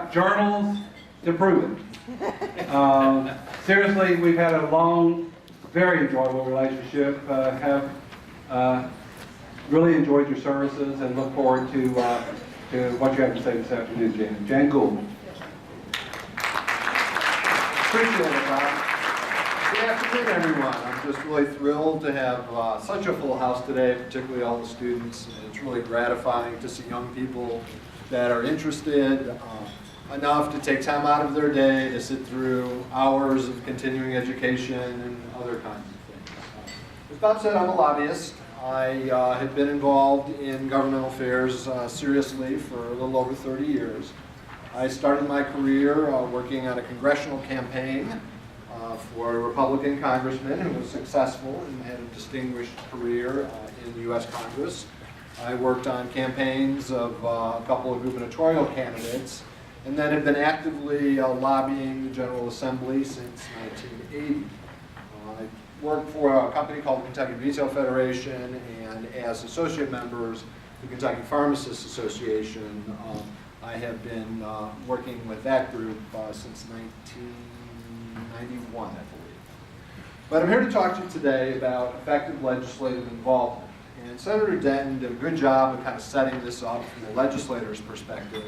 got journals to prove it. Seriously, we've had a long, very enjoyable relationship. Have really enjoyed your services and look forward to what you have to say this afternoon, Jan. Jan Gould. Appreciate it, Bob. Good afternoon, everyone. I'm just really thrilled to have such a full house today, particularly all the students. And it's really gratifying to see young people that are interested enough to take time out of their day to sit through hours of continuing education and other kinds of things. As Bob said, I'm a lobbyist. I have been involved in governmental affairs seriously for a little over 30 years. I started my career working on a congressional campaign for a Republican congressman who was successful and had a distinguished career in the U.S. Congress. I worked on campaigns of a couple of gubernatorial candidates, and then have been actively lobbying the General Assembly since 1980. I worked for a company called the Kentucky Retail Federation, and as associate members, the Kentucky Pharmacists Association. I have been working with that group since 1991, I believe. But I'm here to talk to you today about effective legislative involvement. And Senator Denton did a good job of kind of setting this up from the legislator's perspective.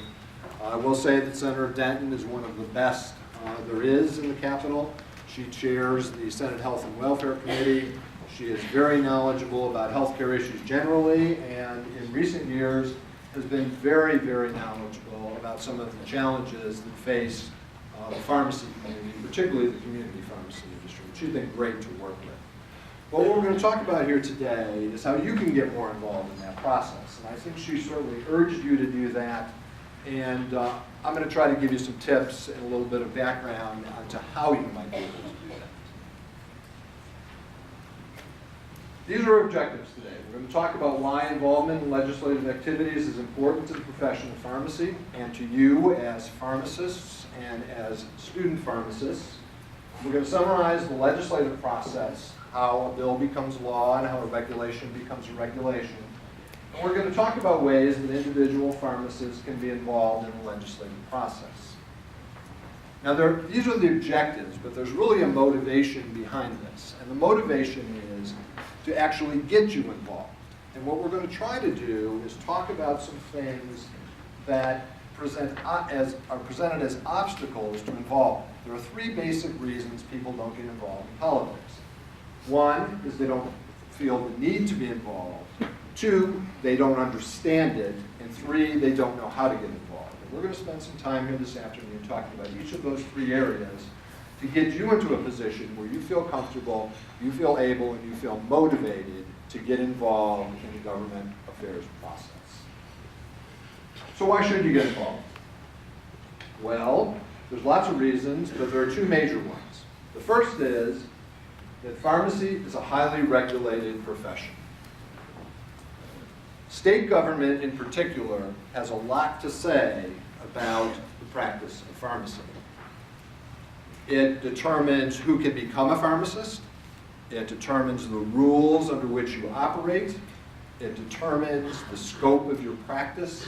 I will say that Senator Denton is one of the best there is in the Capitol. She chairs the Senate Health and Welfare Committee. She is very knowledgeable about healthcare issues generally, and in recent years has been very, very knowledgeable about some of the challenges that face the pharmacy community, particularly the community pharmacy industry. She's been great to work with. But what we're going to talk about here today is how you can get more involved in that process. And I think she certainly urged you to do that. And I'm going to try to give you some tips and a little bit of background onto how you might be able to do that. These are our objectives today. We're going to talk about why involvement in legislative activities is important to the profession of pharmacy and to you as pharmacists and as student pharmacists. We're going to summarize the legislative process, how a bill becomes law and how a regulation becomes a regulation. And we're going to talk about ways that individual pharmacists can be involved in the legislative process. Now, these are the objectives, but there's really a motivation behind this. And the motivation is to actually get you involved. And what we're going to try to do is talk about some things that are presented as obstacles to involvement. There are three basic reasons people don't get involved in politics. One is they don't feel the need to be involved. Two, they don't understand it. And three, they don't know how to get involved. And we're going to spend some time here this afternoon talking about each of those three areas to get you into a position where you feel comfortable, you feel able, and you feel motivated to get involved in the government affairs process. So why should you get involved? Well, there's lots of reasons, but there are two major ones. The first is that pharmacy is a highly regulated profession. State government in particular has a lot to say about the practice of pharmacy. It determines who can become a pharmacist. It determines the rules under which you operate. It determines the scope of your practice.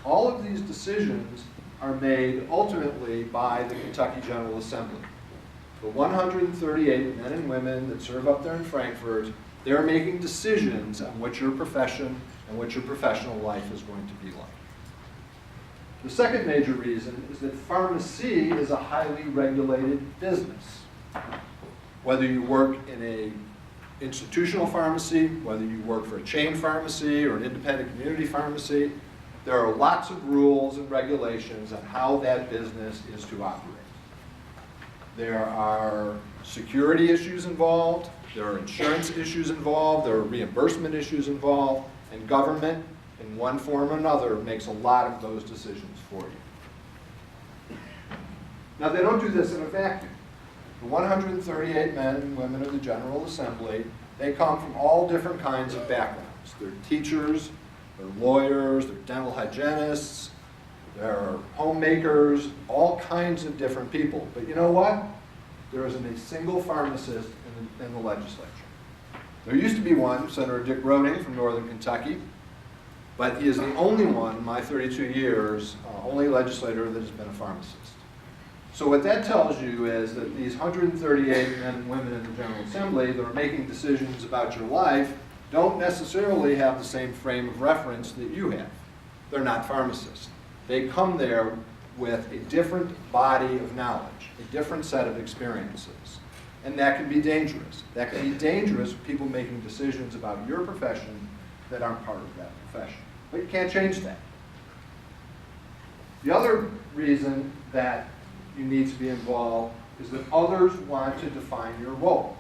All of these decisions are made ultimately by the Kentucky General Assembly. The 138 men and women that serve up there in Frankfurt, they're making decisions on what your profession and what your professional life is going to be like. The second major reason is that pharmacy is a highly regulated business. Whether you work in an institutional pharmacy, whether you work for a chain pharmacy or an independent community pharmacy, there are lots of rules and regulations on how that business is to operate. There are security issues involved, there are insurance issues involved, there are reimbursement issues involved, and government, in one form or another, makes a lot of those decisions for you. Now, they don't do this in a vacuum. The 138 men and women of the General Assembly, they come from all different kinds of backgrounds. They're teachers, they're lawyers, they're dental hygienists, they're homemakers, all kinds of different people. But you know what? There isn't a single pharmacist in the legislature. There used to be one, Senator Dick Roding from Northern Kentucky. But he is the only one, in my 32 years, only legislator that has been a pharmacist. So what that tells you is that these 138 men and women in the General Assembly that are making decisions about your life don't necessarily have the same frame of reference that you have. They're not pharmacists. They come there with a different body of knowledge, a different set of experiences. And that can be dangerous. That can be dangerous for people making decisions about your profession that aren't part of that profession. But you can't change that. The other reason that you need to be involved is that others want to define your role.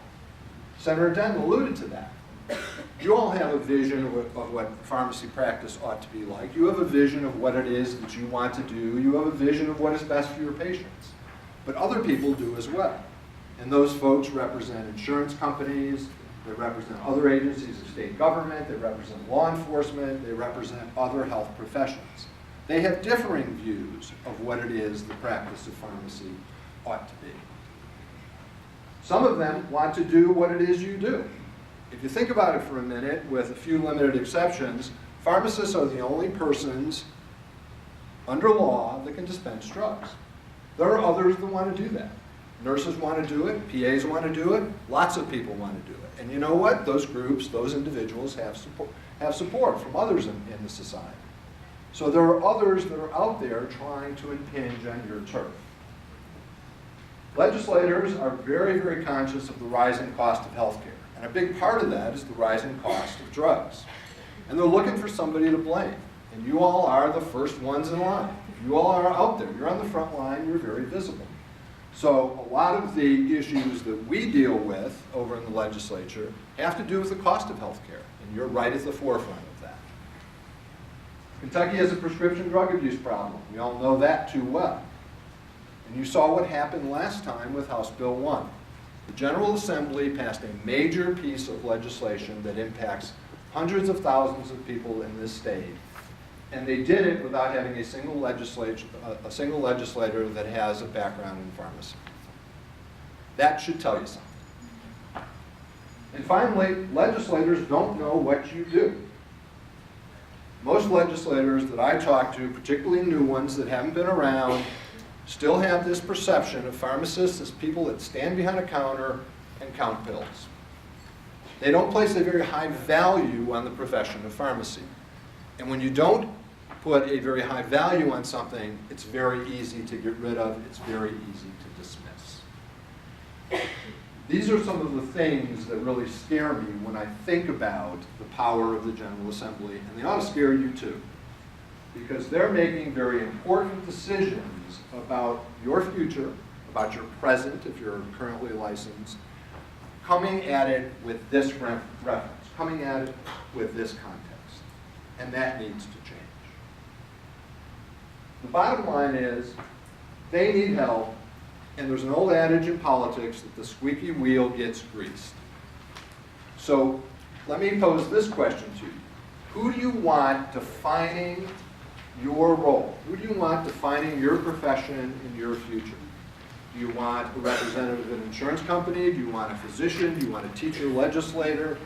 Senator Denton alluded to that. You all have a vision of what pharmacy practice ought to be like. You have a vision of what it is that you want to do. You have a vision of what is best for your patients. But other people do as well. And those folks represent insurance companies, they represent other agencies of state government, they represent law enforcement, they represent other health professions. They have differing views of what it is the practice of pharmacy ought to be. Some of them want to do what it is you do. If you think about it for a minute, with a few limited exceptions, pharmacists are the only persons under law that can dispense drugs. There are others that want to do that. Nurses want to do it, PAs want to do it, lots of people want to do it. And you know what? Those groups, those individuals have support from others in the society. So there are others that are out there trying to impinge on your turf. Legislators are very, very conscious of the rising cost of health care. And a big part of that is the rising cost of drugs. And they're looking for somebody to blame. And you all are the first ones in line. You all are out there. You're on the front line. You're very visible. So a lot of the issues that we deal with over in the legislature have to do with the cost of health care. And you're right at the forefront of that. Kentucky has a prescription drug abuse problem. We all know that too well. And you saw what happened last time with House Bill 1. The General Assembly passed a major piece of legislation that impacts hundreds of thousands of people in this state. And they did it without having a single legislator that has a background in pharmacy. That should tell you something. And finally, legislators don't know what you do. Most legislators that I talk to, particularly new ones that haven't been around, still have this perception of pharmacists as people that stand behind a counter and count pills. They don't place a very high value on the profession of pharmacy. And when you don't put a very high value on something, it's very easy to get rid of, it's very easy to dismiss. These are some of the things that really scare me when I think about the power of the General Assembly, and they ought to scare you too, because they're making very important decisions about your future, about your present, if you're currently licensed, coming at it with this reference, coming at it with this context, and that needs to change. The bottom line is, they need help, and there's an old adage in politics that the squeaky wheel gets greased. So let me pose this question to you. Who do you want defining your role? Who do you want defining your profession in your future? Do you want a representative of an insurance company? Do you want a physician? Do you want a teacher, legislator?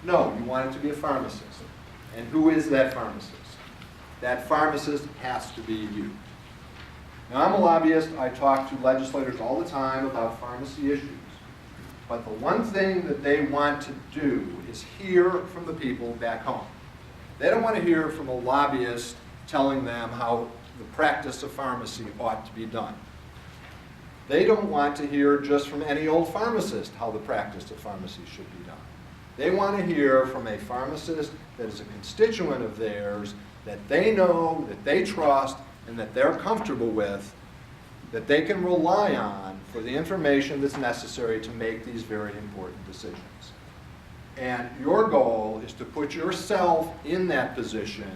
No, you want it to be a pharmacist. And who is that pharmacist? That pharmacist has to be you. Now, I'm a lobbyist. I talk to legislators all the time about pharmacy issues. But the one thing that they want to do is hear from the people back home. They don't want to hear from a lobbyist telling them how the practice of pharmacy ought to be done. They don't want to hear just from any old pharmacist how the practice of pharmacy should be done. They want to hear from a pharmacist that is a constituent of theirs, that they know, that they trust, and that they're comfortable with, that they can rely on for the information that's necessary to make these very important decisions. And your goal is to put yourself in that position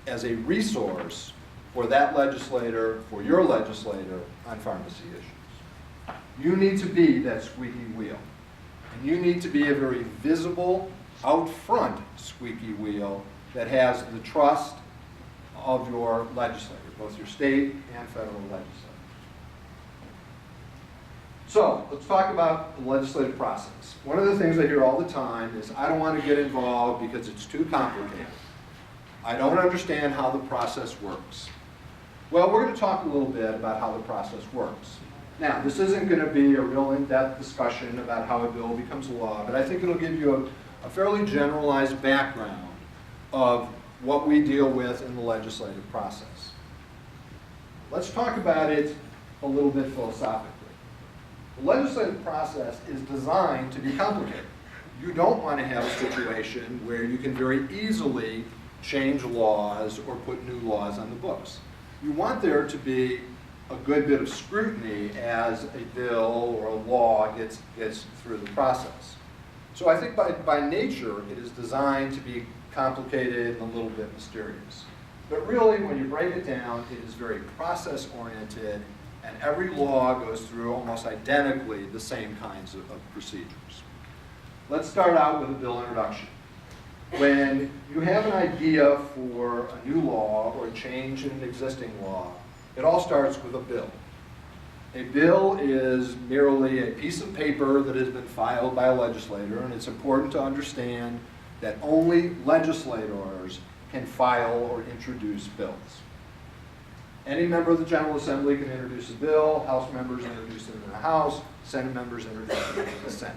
as a resource for that legislator, for your legislator, on pharmacy issues. You need to be that squeaky wheel. And you need to be a very visible, out front squeaky wheel that has the trust of your legislator, both your state and federal legislature. So, let's talk about the legislative process. One of the things I hear all the time is, I don't want to get involved because it's too complicated. I don't understand how the process works. Well, we're going to talk a little bit about how the process works. Now, this isn't going to be a real in-depth discussion about how a bill becomes law, but I think it'll give you a fairly generalized background of what we deal with in the legislative process. Let's talk about it a little bit philosophically. The legislative process is designed to be complicated. You don't want to have a situation where you can very easily change laws or put new laws on the books. You want there to be a good bit of scrutiny as a bill or a law gets through the process. So I think by nature it is designed to be complicated and a little bit mysterious. But really, when you break it down, it is very process-oriented, and every law goes through almost identically the same kinds of procedures. Let's start out with a bill introduction. When you have an idea for a new law or a change in an existing law, it all starts with a bill. A bill is merely a piece of paper that has been filed by a legislator, and it's important to understand that only legislators can file or introduce bills. Any member of the General Assembly can introduce a bill, House members introduce it in the House, Senate members introduce it in the Senate.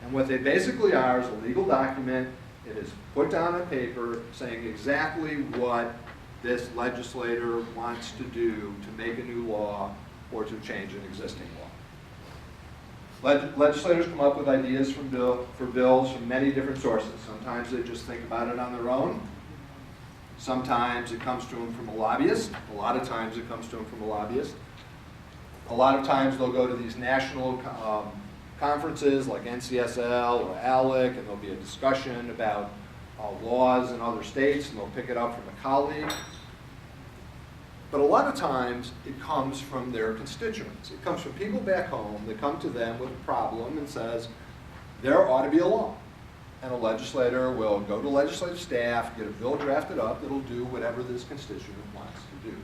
And what they basically are is a legal document. It is put down on paper saying exactly what this legislator wants to do to make a new law or to change an existing law. Legislators come up with ideas for bills from many different sources. Sometimes they just think about it on their own. Sometimes it comes to them from a lobbyist. A lot of times it comes to them from a lobbyist. A lot of times they'll go to these national conferences like NCSL or ALEC, and there'll be a discussion about laws in other states, and they'll pick it up from a colleague. But a lot of times it comes from their constituents. It comes from people back home that come to them with a problem and says, there ought to be a law. And a legislator will go to legislative staff, get a bill drafted up that'll do whatever this constituent wants to do.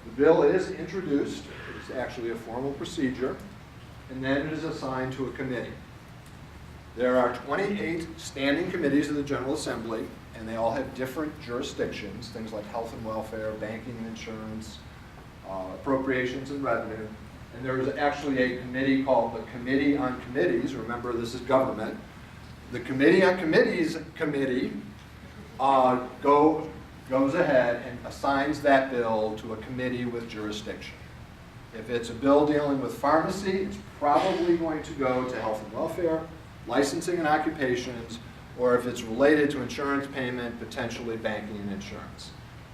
The bill is introduced. It's actually a formal procedure, and then it is assigned to a committee. There are 28 standing committees of the General Assembly, and they all have different jurisdictions, things like health and welfare, banking and insurance, appropriations and revenue. And there is actually a committee called the Committee on Committees. Remember, this is government. The Committee on Committees committee goes ahead and assigns that bill to a committee with jurisdiction. If it's a bill dealing with pharmacy, it's probably going to go to health and welfare, licensing and occupations, or if it's related to insurance payment, potentially banking and insurance.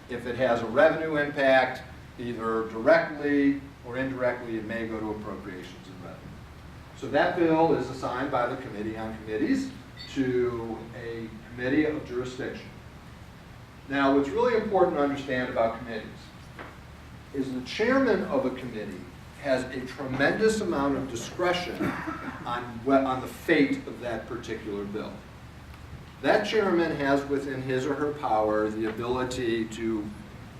If it has a revenue impact, either directly or indirectly, it may go to appropriations and revenue. So that bill is assigned by the Committee on Committees to a committee of jurisdiction. Now, what's really important to understand about committees is the chairman of a committee has a tremendous amount of discretion on the fate of that particular bill. That chairman has within his or her power the ability to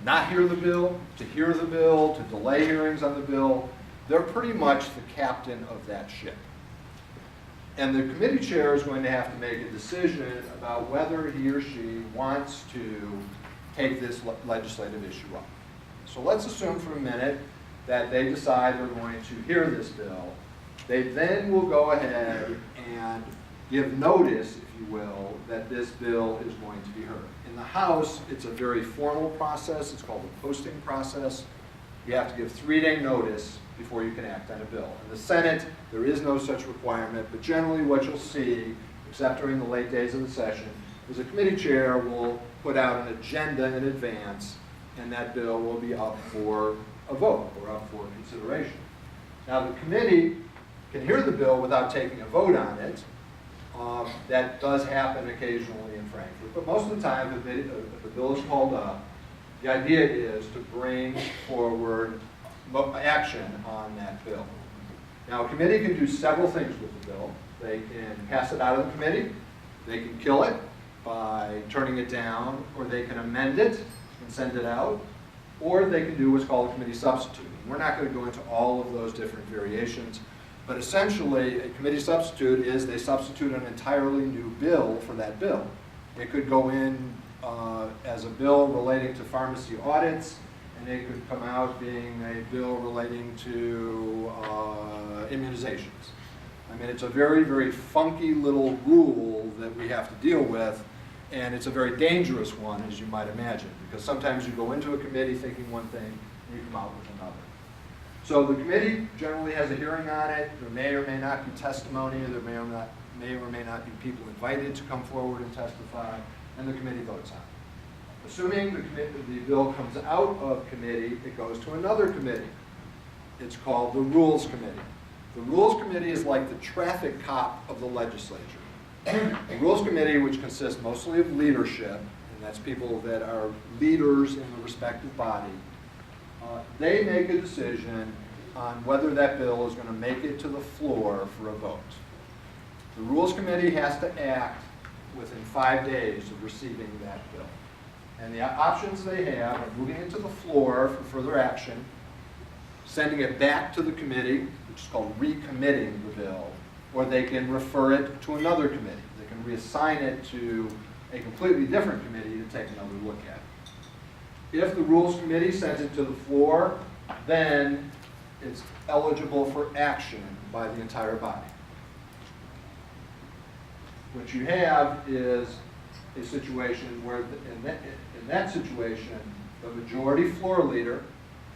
not hear the bill, to hear the bill, to delay hearings on the bill. They're pretty much the captain of that ship. And the committee chair is going to have to make a decision about whether he or she wants to take this legislative issue up. So let's assume for a minute that they decide they're going to hear this bill. They then will go ahead and give notice, if you will, that this bill is going to be heard. In the House, it's a very formal process. It's called the posting process. You have to give 3-day notice before you can act on a bill. In the Senate, there is no such requirement, but generally what you'll see, except during the late days of the session, is a committee chair will put out an agenda in advance, and that bill will be up for a vote or up for consideration. Now, the committee can hear the bill without taking a vote on it. That does happen occasionally in Frankfurt, but most of the time, if the bill is called up, the idea is to bring forward action on that bill. Now, a committee can do several things with the bill. They can pass it out of the committee, they can kill it by turning it down, or they can amend it and send it out, or they can do what's called a committee substitute. We're not going to go into all of those different variations, but essentially a committee substitute is they substitute an entirely new bill for that bill. It could go in as a bill relating to pharmacy audits, and it could come out being a bill relating to immunizations. I mean, it's a very, very funky little rule that we have to deal with, and it's a very dangerous one, as you might imagine, because sometimes you go into a committee thinking one thing, and you come out with another. So the committee generally has a hearing on it. There may or may not be testimony. There may or may not be people invited to come forward and testify, and the committee votes on it. Assuming the bill comes out of committee, it goes to another committee. It's called the Rules Committee. The Rules Committee is like the traffic cop of the legislature. The Rules Committee, which consists mostly of leadership, and that's people that are leaders in the respective body, they make a decision on whether that bill is going to make it to the floor for a vote. The Rules Committee has to act within 5 days of receiving that bill. And the options they have are moving it to the floor for further action, sending it back to the committee, which is called recommitting the bill, or they can refer it to another committee. They can reassign it to a completely different committee to take another look at it. If the Rules Committee sends it to the floor, then it's eligible for action by the entire body. What you have is a situation where, in that situation, the majority floor leader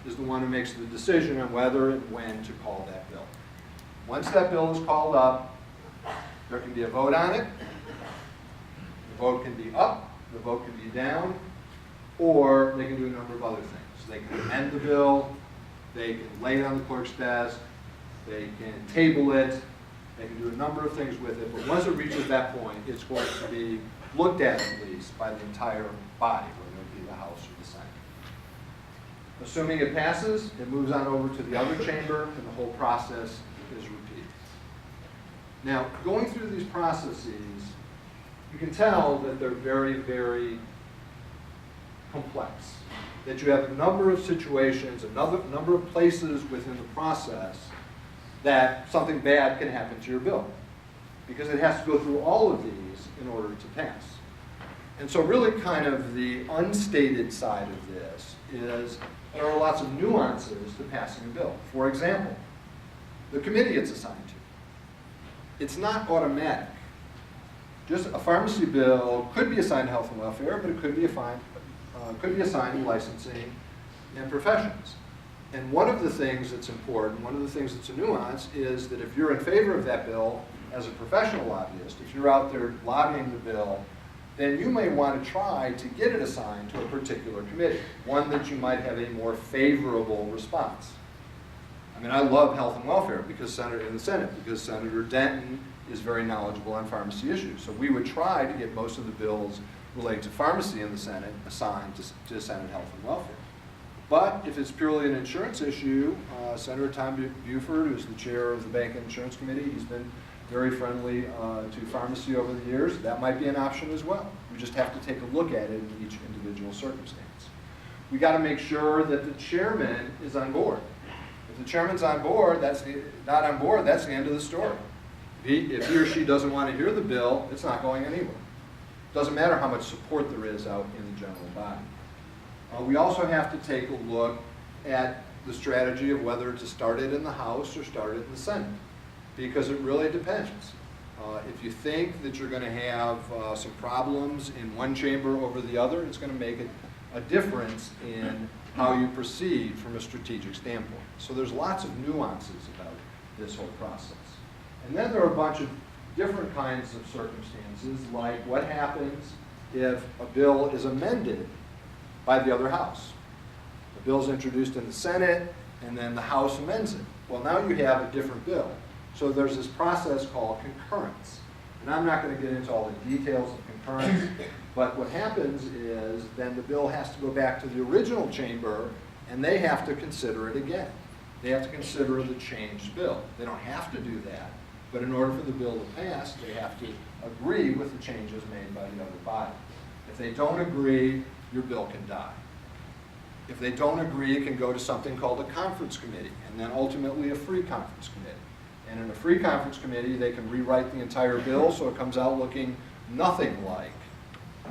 is the one who makes the decision on whether and when to call that bill. Once that bill is called up, there can be a vote on it. The vote can be up, the vote can be down, or they can do a number of other things. They can amend the bill, they can lay it on the clerk's desk, they can table it, they can do a number of things with it, but once it reaches that point, it's going to be looked at least by the entire body, whether it be the House or the Senate. Assuming it passes, it moves on over to the other chamber, and the whole process is repeated. Now, going through these processes, you can tell that they're very, very complex. That you have a number of situations, a number of places within the process that something bad can happen to your bill, because it has to go through all of these in order to pass. And so really kind of the unstated side of this is there are lots of nuances to passing a bill. For example, the committee it's assigned to. It's not automatic. Just a pharmacy bill could be assigned to health and welfare, but it could be assigned to licensing and professions. And one of the things that's important, one of the things that's a nuance, is that if you're in favor of that bill as a professional lobbyist, if you're out there lobbying the bill, then you may want to try to get it assigned to a particular committee, one that you might have a more favorable response. I mean, I love health and welfare in the Senate, because Senator Denton is very knowledgeable on pharmacy issues. So we would try to get most of the bills relating to pharmacy in the Senate assigned to Senate Health and Welfare. But if it's purely an insurance issue, Senator Tom Buford, who's the chair of the Bank and Insurance Committee, he's been very friendly to pharmacy over the years. That might be an option as well. We just have to take a look at it in each individual circumstance. We got to make sure that the chairman is on board. If the chairman's on board, not on board, that's the end of the story. If he or she doesn't want to hear the bill, it's not going anywhere. Doesn't matter how much support there is out in the general body. We also have to take a look at the strategy of whether to start it in the House or start it in the Senate, because it really depends. If you think that you're going to have some problems in one chamber over the other, it's going to make a difference in how you proceed from a strategic standpoint. So there's lots of nuances about this whole process. And then there are a bunch of different kinds of circumstances, like what happens if a bill is amended by the other house. The bill's introduced in the Senate, and then the House amends it. Well, now you have a different bill. So there's this process called concurrence. And I'm not going to get into all the details of concurrence, but what happens is then the bill has to go back to the original chamber, and they have to consider it again. They have to consider the changed bill. They don't have to do that, but in order for the bill to pass, they have to agree with the changes made by the other body. If they don't agree, your bill can die. If they don't agree, it can go to something called a conference committee, and then ultimately a free conference committee. And in a free conference committee, they can rewrite the entire bill so it comes out looking nothing like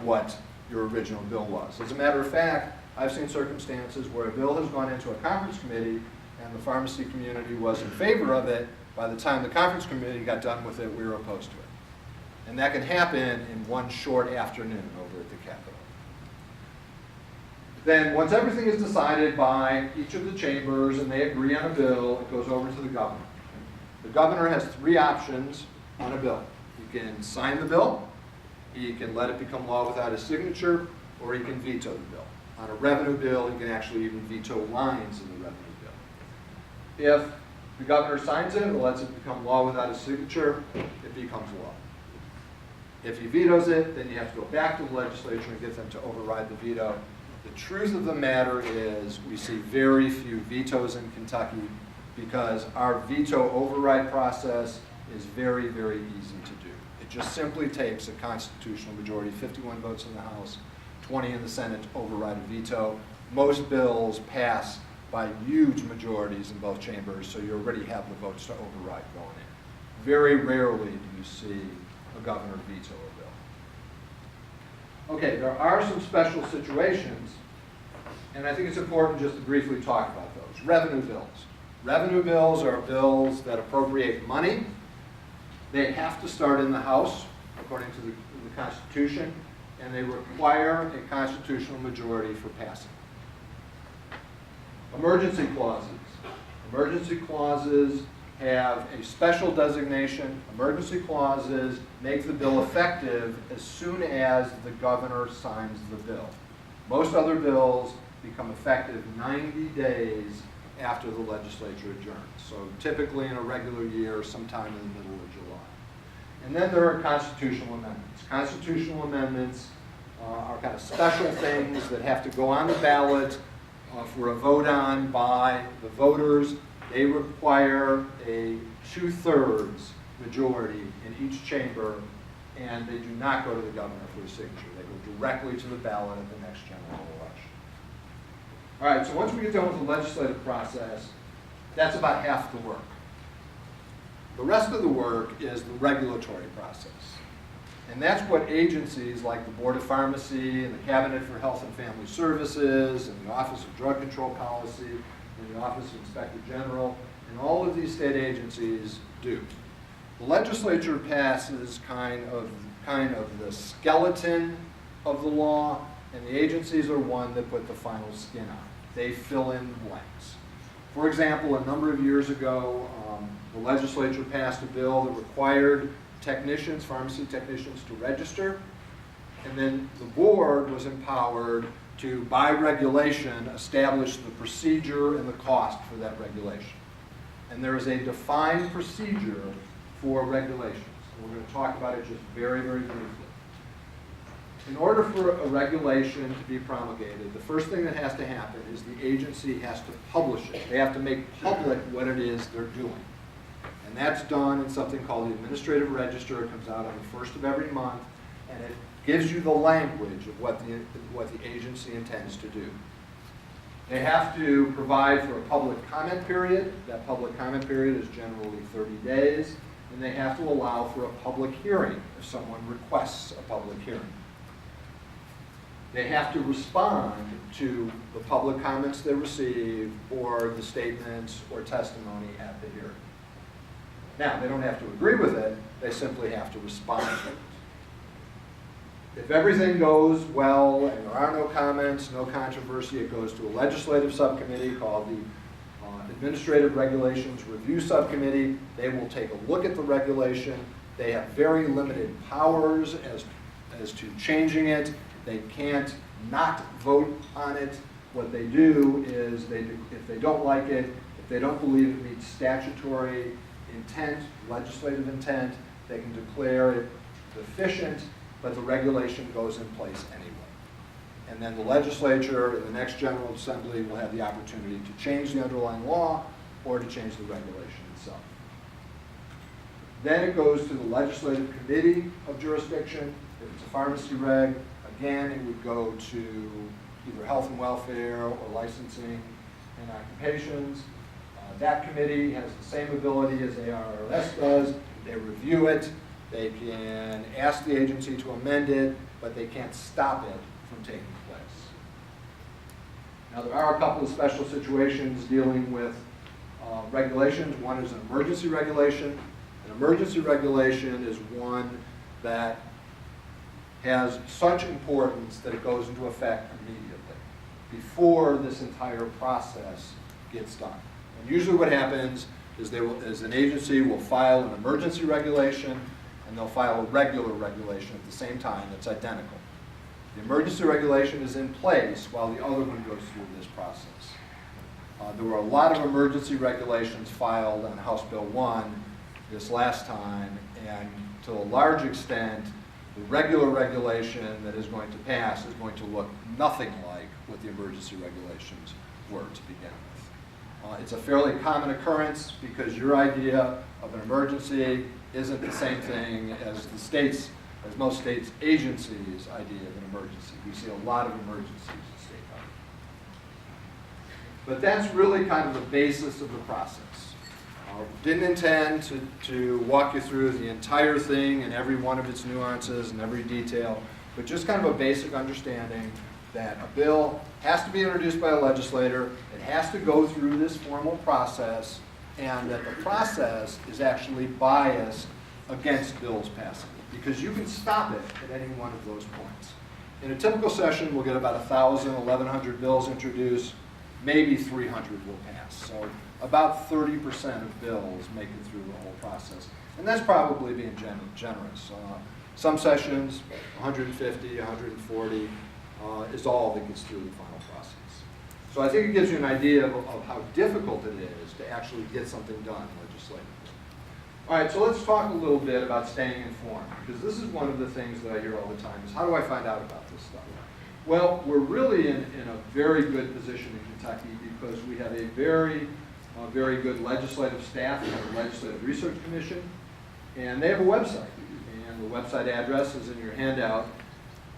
what your original bill was. As a matter of fact, I've seen circumstances where a bill has gone into a conference committee and the pharmacy community was in favor of it. By the time the conference committee got done with it, we were opposed to it. And that can happen in one short afternoon over at the Capitol. Then, once everything is decided by each of the chambers and they agree on a bill, it goes over to the governor. The governor has three options on a bill. He can sign the bill, he can let it become law without his signature, or he can veto the bill. On a revenue bill, he can actually even veto lines in the revenue bill. If the governor signs it or lets it become law without his signature, it becomes law. If he vetoes it, then you have to go back to the legislature and get them to override the veto. The truth of the matter is we see very few vetoes in Kentucky because our veto override process is very, very easy to do. It just simply takes a constitutional majority, 51 votes in the House, 20 in the Senate to override a veto. Most bills pass by huge majorities in both chambers, so you already have the votes to override going in. Very rarely do you see a governor veto a bill. Okay, there are some special situations, and I think it's important just to briefly talk about those. Revenue bills. Revenue bills are bills that appropriate money. They have to start in the House, according to the Constitution, and they require a constitutional majority for passing. Emergency clauses. Emergency clauses have a special designation. Emergency clauses make the bill effective as soon as the governor signs the bill. Most other bills become effective 90 days after the legislature adjourns. So typically in a regular year, sometime in the middle of July. And then there are constitutional amendments. Constitutional amendments are kind of special things that have to go on the ballot for a vote on by the voters. They require a 2/3 majority in each chamber, and they do not go to the governor for a signature. They go directly to the ballot at the next general election. All right, so once we get done with the legislative process, that's about half the work. The rest of the work is the regulatory process. And that's what agencies like the Board of Pharmacy and the Cabinet for Health and Family Services and the Office of Drug Control Policy and the Office of Inspector General and all of these state agencies do. The legislature passes kind of the skeleton of the law, and the agencies are one that put the final skin on it. They fill in blanks. For example, a number of years ago, the legislature passed a bill that required technicians, pharmacy technicians, to register, and then the board was empowered to, by regulation, establish the procedure and the cost for that regulation. And there is a defined procedure for regulations. And we're going to talk about it just very, very briefly. In order for a regulation to be promulgated, the first thing that has to happen is the agency has to publish it. They have to make public what it is they're doing. And that's done in something called the Administrative Register. It comes out on the 1st of every month, and it gives you the language of what the agency intends to do. They have to provide for a public comment period. That public comment period is generally 30 days. And they have to allow for a public hearing if someone requests a public hearing. They have to respond to the public comments they receive or the statements or testimony at the hearing. Now, they don't have to agree with it, they simply have to respond to it. If everything goes well and there are no comments, no controversy, it goes to a legislative subcommittee called the Administrative Regulations Review Subcommittee. They will take a look at the regulation. They have very limited powers as to changing it. They can't not vote on it. What they do is, if they don't like it, if they don't believe it meets statutory intent, legislative intent, they can declare it deficient, but the regulation goes in place anyway. And then the legislature in the next General Assembly will have the opportunity to change the underlying law or to change the regulation itself. Then it goes to the Legislative Committee of Jurisdiction. If it's a pharmacy reg, again, it would go to either Health and Welfare or Licensing and Occupations. That committee has the same ability as ARRS does. They review it. They can ask the agency to amend it, but they can't stop it from taking place. Now, there are a couple of special situations dealing with regulations. One is an emergency regulation. An emergency regulation is one that has such importance that it goes into effect immediately, before this entire process gets done. And usually what happens is an agency will file an emergency regulation, and they'll file a regular regulation at the same time that's identical. The emergency regulation is in place while the other one goes through this process. There were a lot of emergency regulations filed on House Bill 1 this last time, and to a large extent, the regular regulation that is going to pass is going to look nothing like what the emergency regulations were to begin with. It's a fairly common occurrence because your idea of an emergency isn't the same thing as most states' agencies' idea of an emergency. We see a lot of emergencies in state government. But that's really kind of the basis of the process. Didn't intend to walk you through the entire thing and every one of its nuances and every detail, but just kind of a basic understanding that a bill has to be introduced by a legislator, it has to go through this formal process, and that the process is actually biased against bills passing, because you can stop it at any one of those points. In a typical session, we'll get about 1,000, 1,100 bills introduced, maybe 300 will pass. So about 30% of bills make it through the whole process. And that's probably being generous. Some sessions, 150, 140, is all that gets through the final process. So I think it gives you an idea of how difficult it is to actually get something done legislatively. All right, so let's talk a little bit about staying informed, because this is one of the things that I hear all the time is, how do I find out about this stuff? Well, we're really in a very good position in Kentucky because we have a very good legislative staff. We have a Legislative Research Commission, and they have a website. And the website address is in your handout,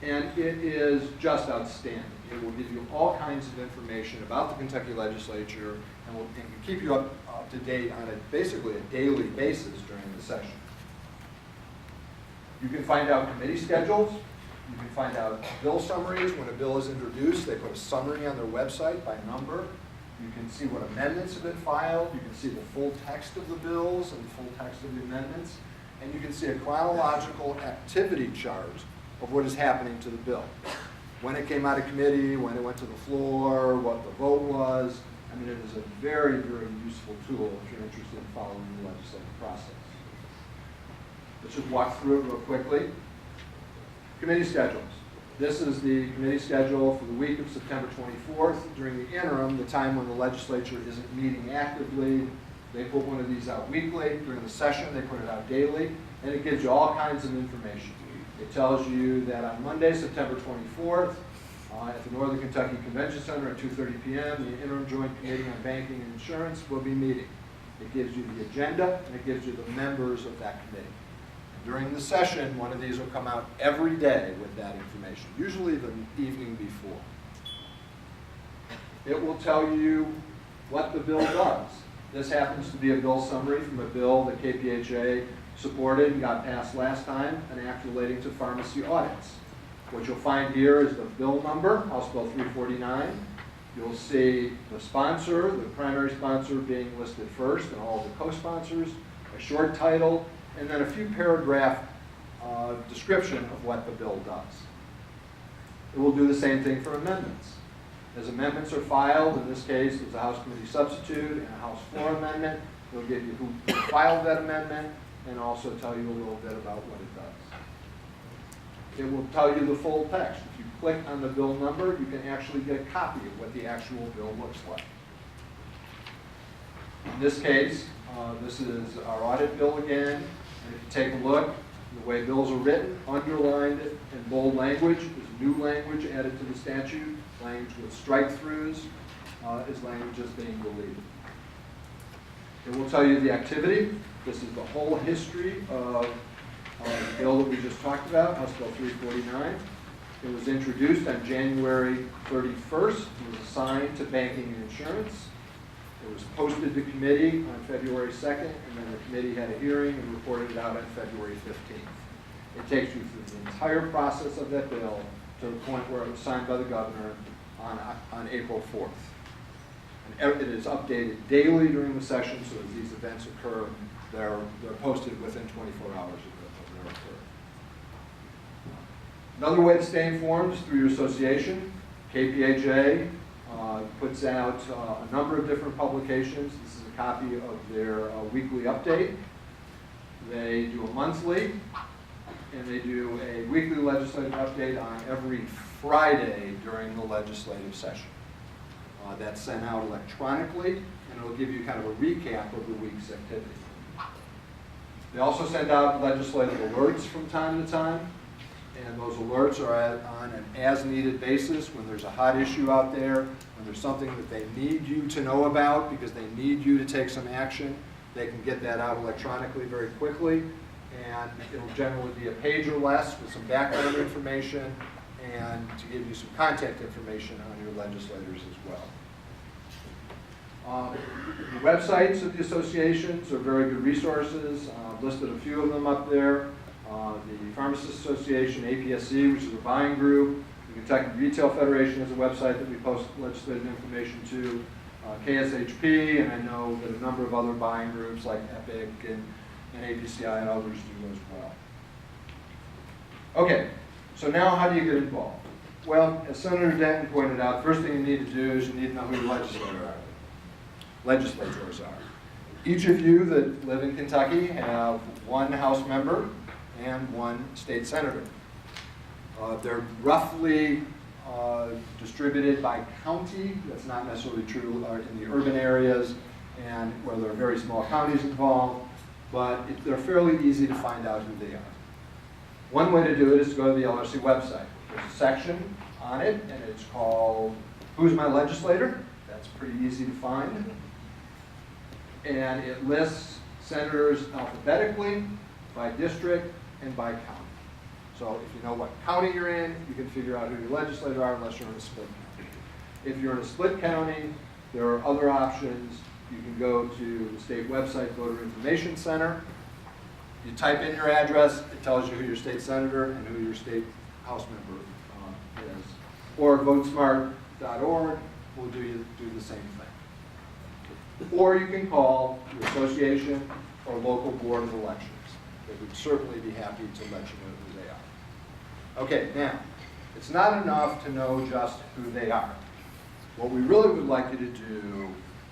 and it is just outstanding. It will give you all kinds of information about the Kentucky legislature and will keep you up to date on basically a daily basis during the session. You can find out committee schedules. You can find out bill summaries. When a bill is introduced, they put a summary on their website by number. You can see what amendments have been filed. You can see the full text of the bills and the full text of the amendments. And you can see a chronological activity chart of what is happening to the bill. When it came out of committee, when it went to the floor, what the vote was. I mean, it is a very, very useful tool if you're interested in following the legislative process. Let's just walk through it real quickly. Committee schedules. This is the committee schedule for the week of September 24th. During the interim, the time when the legislature isn't meeting actively, they put one of these out weekly. During the session, they put it out daily, and it gives you all kinds of information. It tells you that on Monday, September 24th, at the Northern Kentucky Convention Center at 2:30 p.m., the Interim Joint Committee on Banking and Insurance will be meeting. It gives you the agenda, and it gives you the members of that committee. During the session, one of these will come out every day with that information, usually the evening before. It will tell you what the bill does. This happens to be a bill summary from a bill that KPhA supported and got passed last time, an act relating to pharmacy audits. What you'll find here is the bill number, House Bill 349. You'll see the sponsor, the primary sponsor being listed first, and all of the co-sponsors, a short title, and then a few paragraph description of what the bill does. It will do the same thing for amendments. As amendments are filed, in this case, there's a House Committee substitute and a House floor amendment. It'll give you who filed that amendment and also tell you a little bit about what it does. It will tell you the full text. If you click on the bill number, you can actually get a copy of what the actual bill looks like. In this case, this is our audit bill again. And if you take a look, the way bills are written, underlined in bold language is new language added to the statute. Language with strike-throughs is language that's being deleted. It will tell you the activity. This is the whole history of the bill that we just talked about, House Bill 349. It was introduced on January 31st. It was assigned to banking and insurance. It was posted to committee on February 2nd, and then the committee had a hearing and reported it out on February 15th. It takes you through the entire process of that bill to the point where it was signed by the governor on April 4th. And it is updated daily during the session, so as these events occur, they're posted within 24 hours of their occurrence. Another way to stay informed is through your association. KPhA puts out a number of different publications. This is a copy of their weekly update. They do a monthly, and they do a weekly legislative update on every Friday during the legislative session. That's sent out electronically, and it'll give you kind of a recap of the week's activity. They also send out legislative alerts from time to time, and those alerts are on an as-needed basis when there's a hot issue out there, when there's something that they need you to know about because they need you to take some action. They can get that out electronically very quickly, and it'll generally be a page or less with some background information and to give you some contact information on your legislators as well. The websites of the associations are very good resources. I've listed a few of them up there. The Pharmacists Association, APSC, which is a buying group. The Kentucky Retail Federation has a website that we post legislative information to. KSHP, and I know that a number of other buying groups like EPIC and APCI and others do as well. Okay, so now how do you get involved? Well, as Senator Denton pointed out, the first thing you need to do is you need to know who your legislators are. Each of you that live in Kentucky have one House member and one state senator. They're roughly distributed by county. That's not necessarily true in the urban areas and where there are very small counties involved, but they're fairly easy to find out who they are. One way to do it is to go to the LRC website. There's a section on it, and it's called Who's My Legislator? That's pretty easy to find. And it lists senators alphabetically, by district, and by county. So if you know what county you're in, you can figure out who your legislators are unless you're in a split county. If you're in a split county, there are other options. You can go to the state website, Voter Information Center. You type in your address, it tells you who your state senator and who your state House member is. Or votesmart.org will do the same thing. Or you can call your association or local board of elections. They would certainly be happy to let you know who they are. Okay, now, it's not enough to know just who they are. What we really would like you to do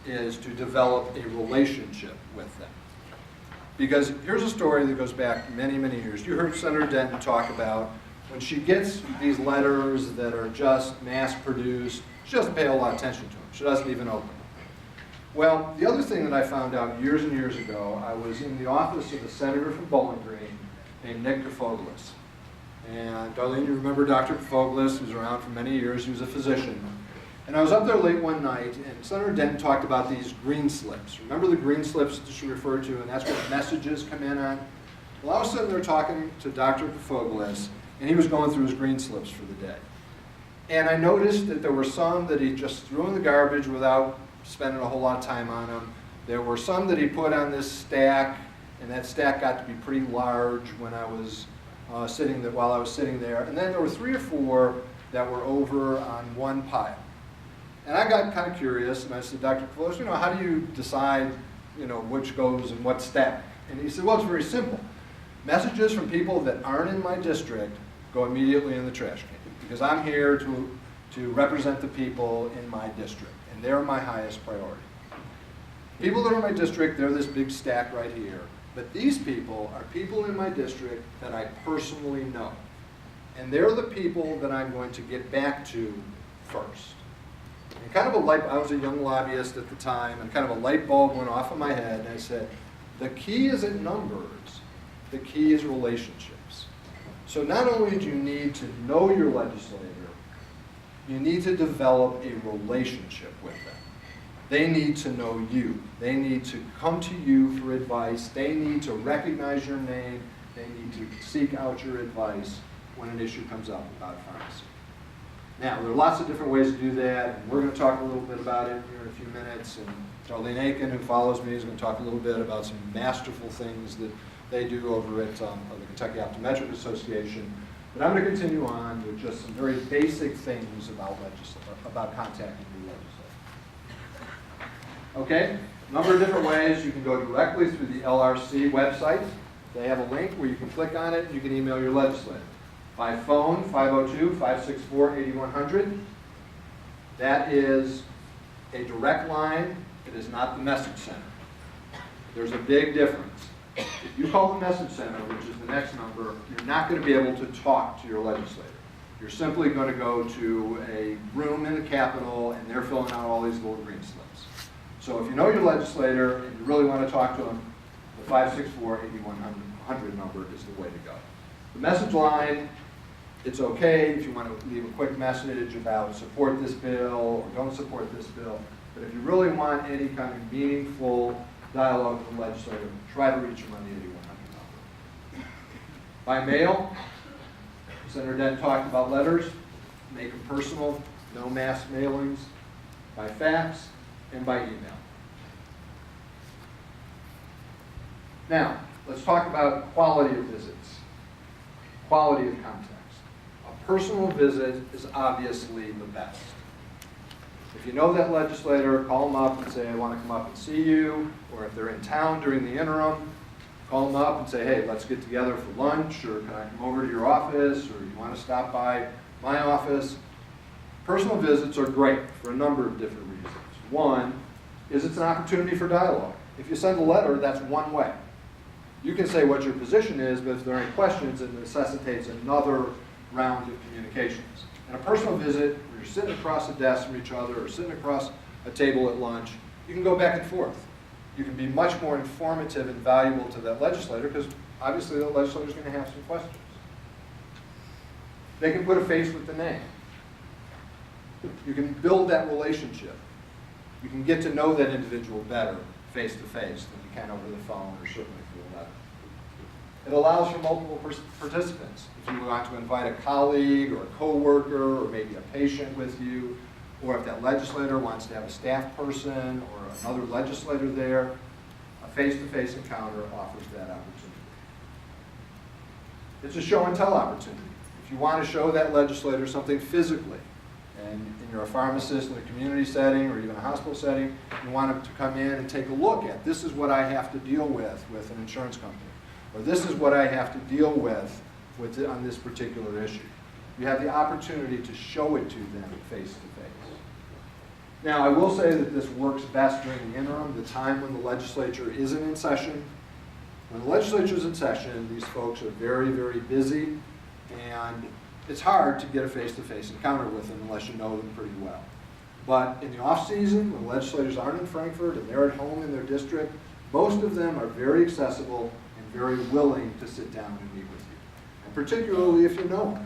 is to develop a relationship with them. Because here's a story that goes back many, many years. You heard Senator Denton talk about when she gets these letters that are just mass-produced, she doesn't pay a lot of attention to them. She doesn't even open them. Well, the other thing that I found out years and years ago, I was in the office of a senator from Bowling Green named Nick Kefoglis. And Darlene, you remember Dr. Kefoglis, who's around for many years. He was a physician. And I was up there late one night, and Senator Denton talked about these green slips. Remember the green slips that she referred to, and that's what messages come in on? Well, I was sitting there talking to Dr. Kefoglis, and he was going through his green slips for the day. And I noticed that there were some that he just threw in the garbage without spending a whole lot of time on them. There were some that he put on this stack, and that stack got to be pretty large when I was while I was sitting there. And then there were 3 or 4 that were over on one pile. And I got kind of curious, and I said, Dr. Kefoglis, how do you decide, which goes in what stack? And he said, well, it's very simple. Messages from people that aren't in my district go immediately in the trash can, because I'm here to represent the people in my district, and they're my highest priority. People that are in my district, they're this big stack right here, but these people are people in my district that I personally know, and they're the people that I'm going to get back to first. And I was a young lobbyist at the time, and kind of a light bulb went off in my head, and I said, the key isn't numbers, the key is relationships. So not only do you need to know your legislator, you need to develop a relationship with them. They need to know you. They need to come to you for advice. They need to recognize your name. They need to seek out your advice when an issue comes up about pharmacy. Now, there are lots of different ways to do that, and we're going to talk a little bit about it here in a few minutes, and Darlene Aiken, who follows me, is going to talk a little bit about some masterful things that they do over at the Kentucky Optometric Association. But I'm going to continue on with just some very basic things about contacting your legislator. Okay, a number of different ways. You can go directly through the LRC website. They have a link where you can click on it and you can email your legislator. By phone, 502-564-8100. That is a direct line. It is not the message center. There's a big difference. If you call the message center, which is the next number, you're not going to be able to talk to your legislator. You're simply going to go to a room in the Capitol and they're filling out all these little green slips. So if you know your legislator and you really want to talk to them, the 564-8100 number is the way to go. The message line, it's okay if you want to leave a quick message about support this bill or don't support this bill, but if you really want any kind of meaningful dialogue with the legislator, try to reach them on the 8100 number. By mail, Senator Dent talked about letters, make them personal, no mass mailings, by fax, and by email. Now, let's talk about quality of visits, quality of context. A personal visit is obviously the best. If you know that legislator, call them up and say, I want to come up and see you. Or if they're in town during the interim, call them up and say, hey, let's get together for lunch, or can I come over to your office, or you want to stop by my office. Personal visits are great for a number of different reasons. One is it's an opportunity for dialogue. If you send a letter, that's one way. You can say what your position is, but if there are any questions, it necessitates another round of communications. And a personal visit, where you're sitting across a desk from each other or sitting across a table at lunch, you can go back and forth. You can be much more informative and valuable to that legislator because obviously the legislator is going to have some questions. They can put a face with the name. You can build that relationship. You can get to know that individual better face to face than you can over the phone or certainly through a letter. It allows for multiple participants. If you want to invite a colleague or a coworker or maybe a patient with you, or if that legislator wants to have a staff person or another legislator there, a face-to-face encounter offers that opportunity. It's a show and tell opportunity. If you want to show that legislator something physically, and you're a pharmacist in a community setting or even a hospital setting, you want them to come in and take a look at, this is what I have to deal with an insurance company, or this is what I have to deal with on this particular issue. You have the opportunity to show it to them face to face. Now, I will say that this works best during the interim, the time when the legislature isn't in session. When the legislature is in session, these folks are very, very busy, and it's hard to get a face-to-face encounter with them unless you know them pretty well. But in the off-season, when legislators aren't in Frankfurt and they're at home in their district, most of them are very accessible and very willing to sit down and meet with you. And particularly if you know them,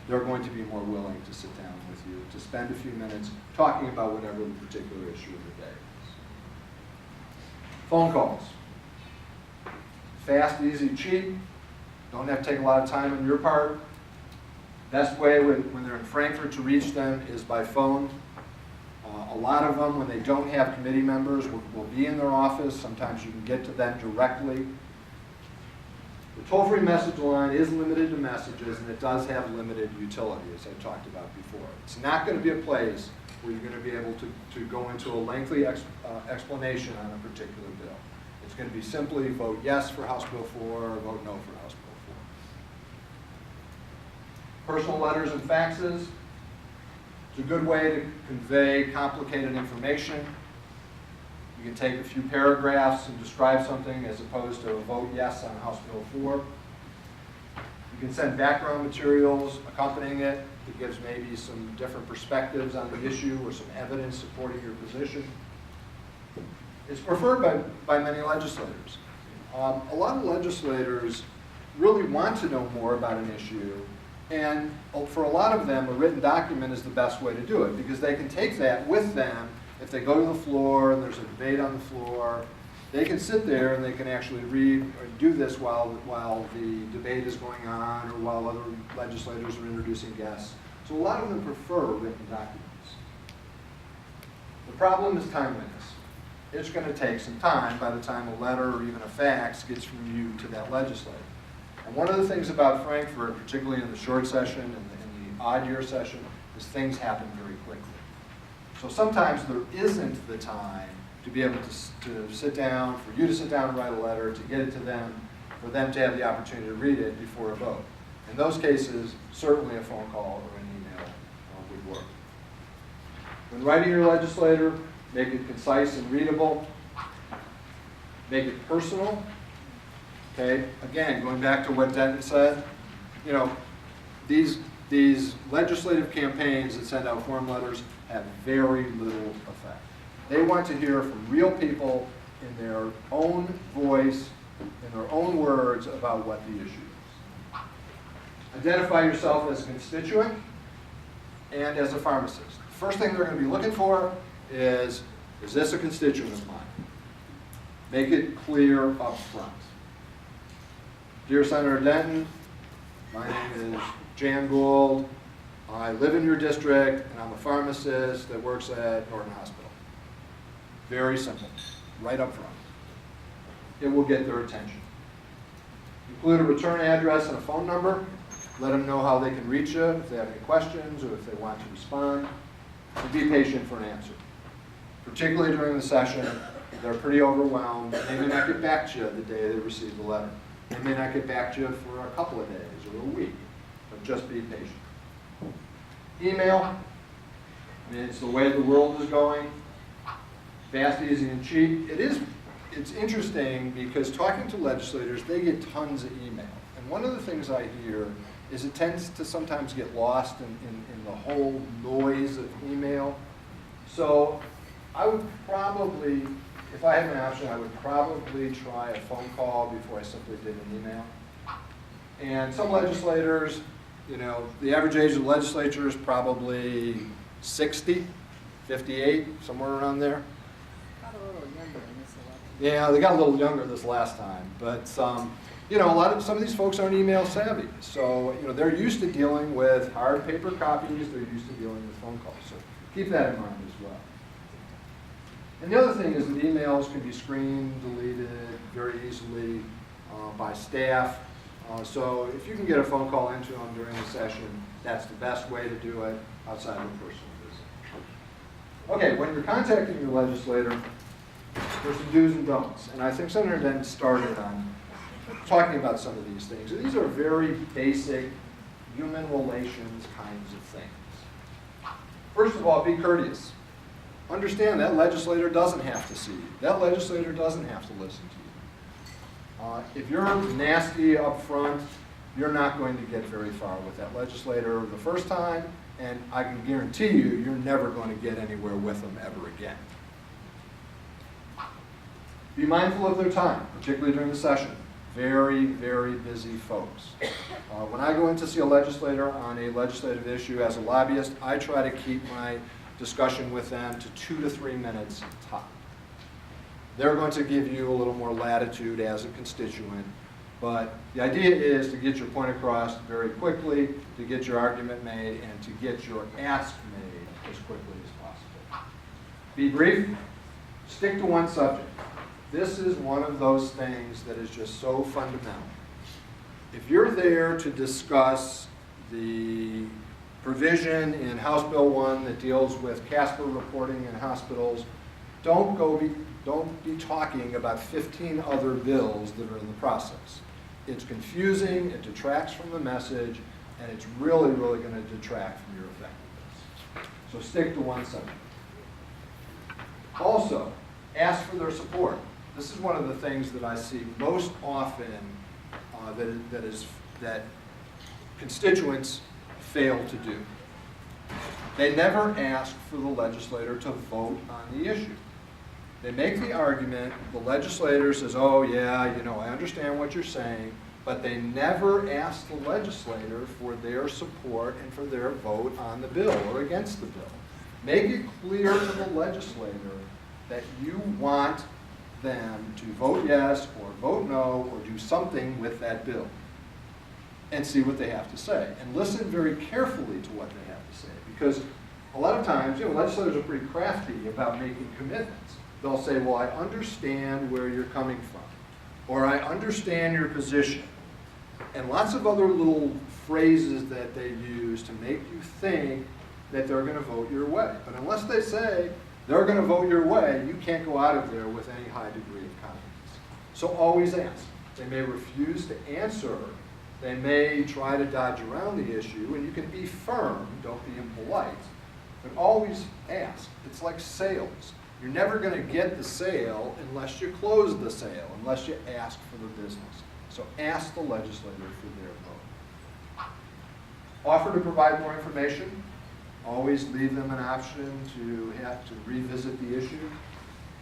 they're going to be more willing to sit down with you, to spend a few minutes talking about whatever the particular issue of the day is. Phone calls. Fast, easy, cheap. Don't have to take a lot of time on your part. Best way when they're in Frankfurt to reach them is by phone. A lot of them, when they don't have committee members, will be in their office. Sometimes you can get to them directly. The toll-free message line is limited to messages, and it does have limited utility, as I talked about before. It's not going to be a place where you're going to be able to go into a lengthy explanation on a particular bill. It's going to be simply vote yes for House Bill 4 or vote no for House Bill 4. Personal letters and faxes. It's a good way to convey complicated information. You can take a few paragraphs and describe something as opposed to a vote yes on House Bill 4. You can send background materials accompanying it that gives maybe some different perspectives on the issue or some evidence supporting your position. It's preferred by many legislators. A lot of legislators really want to know more about an issue, and for a lot of them, a written document is the best way to do it because they can take that with them. If they go to the floor and there's a debate on the floor, they can sit there and they can actually read or do this while the debate is going on or while other legislators are introducing guests. So a lot of them prefer written documents. The problem is timeliness. It's going to take some time by the time a letter or even a fax gets from you to that legislator. And one of the things about Frankfurt, particularly in the short session and the odd year session, is things happen very quickly. So sometimes there isn't the time to be able to sit down, for you to sit down and write a letter, to get it to them, for them to have the opportunity to read it before a vote. In those cases, certainly a phone call or an email would work. When writing your legislator, make it concise and readable. Make it personal. Okay, again, going back to what Denton said, you know, these legislative campaigns that send out form letters have very little effect. They want to hear from real people in their own voice, in their own words about what the issue is. Identify yourself as a constituent and as a pharmacist. The first thing they're going to be looking for is this a constituent of mine? Make it clear up front. Dear Senator Denton, my name is Jan Gould. I live in your district, and I'm a pharmacist that works at Norton Hospital. Very simple, right up front. It will get their attention. Include a return address and a phone number. Let them know how they can reach you if they have any questions or if they want to respond. And be patient for an answer. Particularly during the session, they're pretty overwhelmed. They may not get back to you the day they receive the letter. They may not get back to you for a couple of days or a week, but just be patient. Email, I mean, it's the way the world is going. Fast, easy, and cheap. It's interesting because talking to legislators, they get tons of email. And one of the things I hear is it tends to sometimes get lost in the whole noise of email. So I would probably, if I had an option, I would probably try a phone call before I simply did an email. And some legislators, you know, the average age of the legislature is probably 60, 58, somewhere around there. Got a little younger in this election. Yeah, they got a little younger this last time, but you know, some of these folks aren't email savvy, so you know they're used to dealing with hard paper copies. They're used to dealing with phone calls, so keep that in mind as well. And the other thing is that emails can be screened, deleted very easily by staff. So if you can get a phone call into them during the session, that's the best way to do it outside of a personal visit. Okay, when you're contacting your legislator, there's some do's and don'ts. And I think Senator Denton started on talking about some of these things. These are very basic human relations kinds of things. First of all, be courteous. Understand that legislator doesn't have to see you. That legislator doesn't have to listen to you. If you're nasty up front, you're not going to get very far with that legislator the first time, and I can guarantee you, you're never going to get anywhere with them ever again. Be mindful of their time, particularly during the session. Very, very busy folks. When I go in to see a legislator on a legislative issue as a lobbyist, I try to keep my discussion with them to 2 to 3 minutes top. They're going to give you a little more latitude as a constituent, but the idea is to get your point across very quickly, to get your argument made, and to get your ask made as quickly as possible. Be brief, stick to one subject. This is one of those things that is just so fundamental. If you're there to discuss the provision in House Bill 1 that deals with CASPER reporting in hospitals, don't be talking about 15 other bills that are in the process. It's confusing, it detracts from the message, and it's really, really going to detract from your effectiveness. So stick to one subject. Also, ask for their support. This is one of the things that I see most often that constituents fail to do. They never ask for the legislator to vote on the issue. They make the argument, the legislator says, oh yeah, you know, I understand what you're saying, but they never ask the legislator for their support and for their vote on the bill or against the bill. Make it clear to the legislator that you want them to vote yes or vote no or do something with that bill and see what they have to say. And listen very carefully to what they have to say, because a lot of times, you know, legislators are pretty crafty about making commitments. They'll say, well, I understand where you're coming from, or I understand your position, and lots of other little phrases that they use to make you think that they're going to vote your way. But unless they say they're going to vote your way, you can't go out of there with any high degree of confidence. So always ask. They may refuse to answer. They may try to dodge around the issue, and you can be firm, don't be impolite, but always ask. It's like sales. You're never going to get the sale unless you close the sale, unless you ask for the business. So ask the legislator for their vote. Offer to provide more information. Always leave them an option to have to revisit the issue,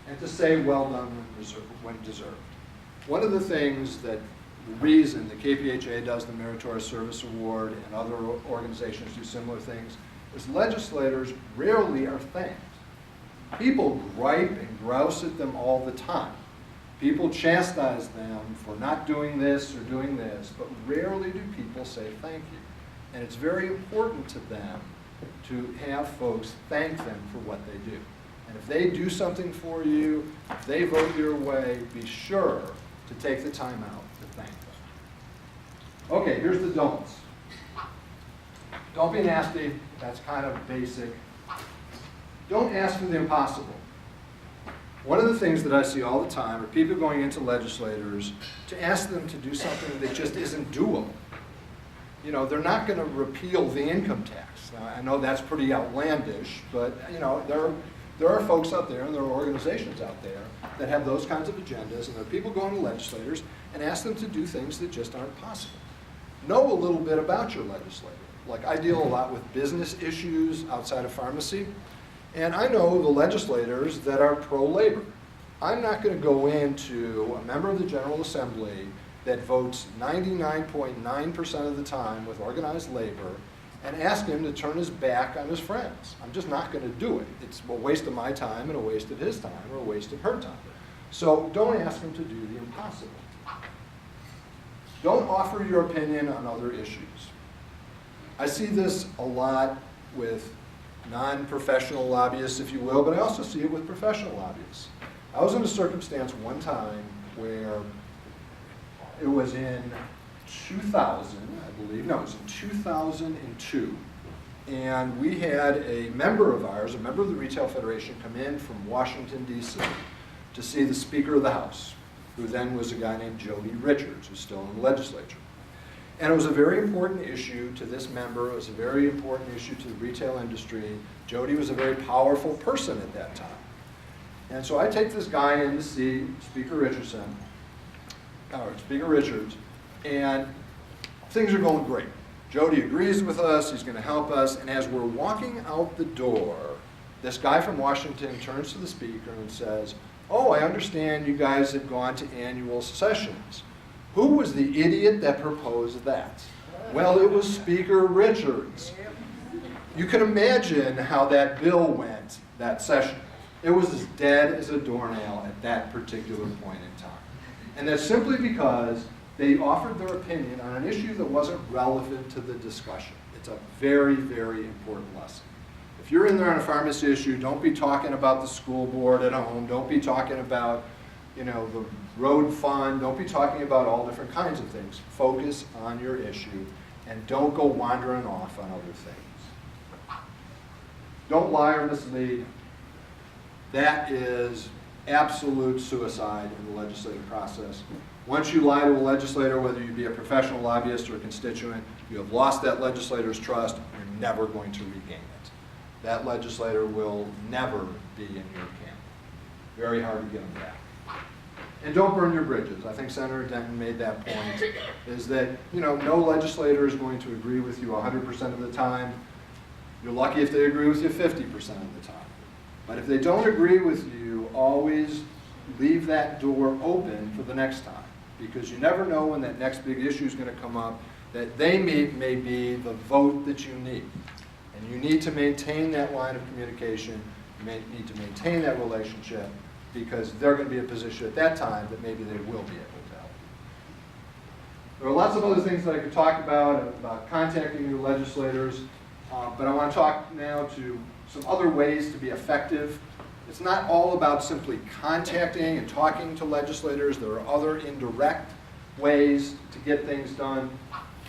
and to say well done when deserved. One of the things that the reason the KPhA does the Meritorious Service Award and other organizations do similar things is legislators rarely are thanked. People gripe and grouse at them all the time. People chastise them for not doing this or doing this, but rarely do people say thank you. And it's very important to them to have folks thank them for what they do. And if they do something for you, if they vote your way, be sure to take the time out to thank them. Okay, here's the don'ts. Don't be nasty. That's kind of basic. Don't ask for the impossible. One of the things that I see all the time are people going into legislators to ask them to do something that just isn't doable. You know, they're not going to repeal the income tax. Now, I know that's pretty outlandish, but you know, there are folks out there and there are organizations out there that have those kinds of agendas, and there are people going to legislators and ask them to do things that just aren't possible. Know a little bit about your legislator. Like, I deal a lot with business issues outside of pharmacy, and I know the legislators that are pro-labor. I'm not going to go into a member of the General Assembly that votes 99.9% of the time with organized labor and ask him to turn his back on his friends. I'm just not going to do it. It's a waste of my time and a waste of his time or a waste of her time. So don't ask him to do the impossible. Don't offer your opinion on other issues. I see this a lot with non-professional lobbyists, if you will, but I also see it with professional lobbyists. I was in a circumstance one time where it was in 2000, I believe, no, it was in 2002, and we had a member of ours, a member of the Retail Federation, come in from Washington, D.C. to see the Speaker of the House, who then was a guy named Jody Richards, who's still in the legislature. And it was a very important issue to this member. It was a very important issue to the retail industry. Jody was a very powerful person at that time. And so I take this guy in to see Speaker Richards, and things are going great. Jody agrees with us, he's going to help us, and as we're walking out the door, this guy from Washington turns to the Speaker and says, "Oh, I understand you guys have gone to annual sessions. Who was the idiot that proposed that?" Well, it was Speaker Richards. You can imagine how that bill went that session. It was as dead as a doornail at that particular point in time. And that's simply because they offered their opinion on an issue that wasn't relevant to the discussion. It's a very, very important lesson. If you're in there on a pharmacy issue, don't be talking about the school board at home. Don't be talking about, you know, the road fund. Don't be talking about all different kinds of things. Focus on your issue and don't go wandering off on other things. Don't lie or mislead. That is absolute suicide in the legislative process. Once you lie to a legislator, whether you be a professional lobbyist or a constituent, you have lost that legislator's trust. You're never going to regain it. That legislator will never be in your camp. Very hard to get them back. And don't burn your bridges. I think Senator Denton made that point, is that, you know, no legislator is going to agree with you 100% of the time. You're lucky if they agree with you 50% of the time. But if they don't agree with you, always leave that door open for the next time, because you never know when that next big issue is going to come up that they may be the vote that you need. And you need to maintain that line of communication. You need to maintain that relationship, because they're going to be in a position at that time that maybe they will be able to help. There are lots of other things that I could talk about contacting your legislators, but I want to talk now to some other ways to be effective. It's not all about simply contacting and talking to legislators. There are other indirect ways to get things done.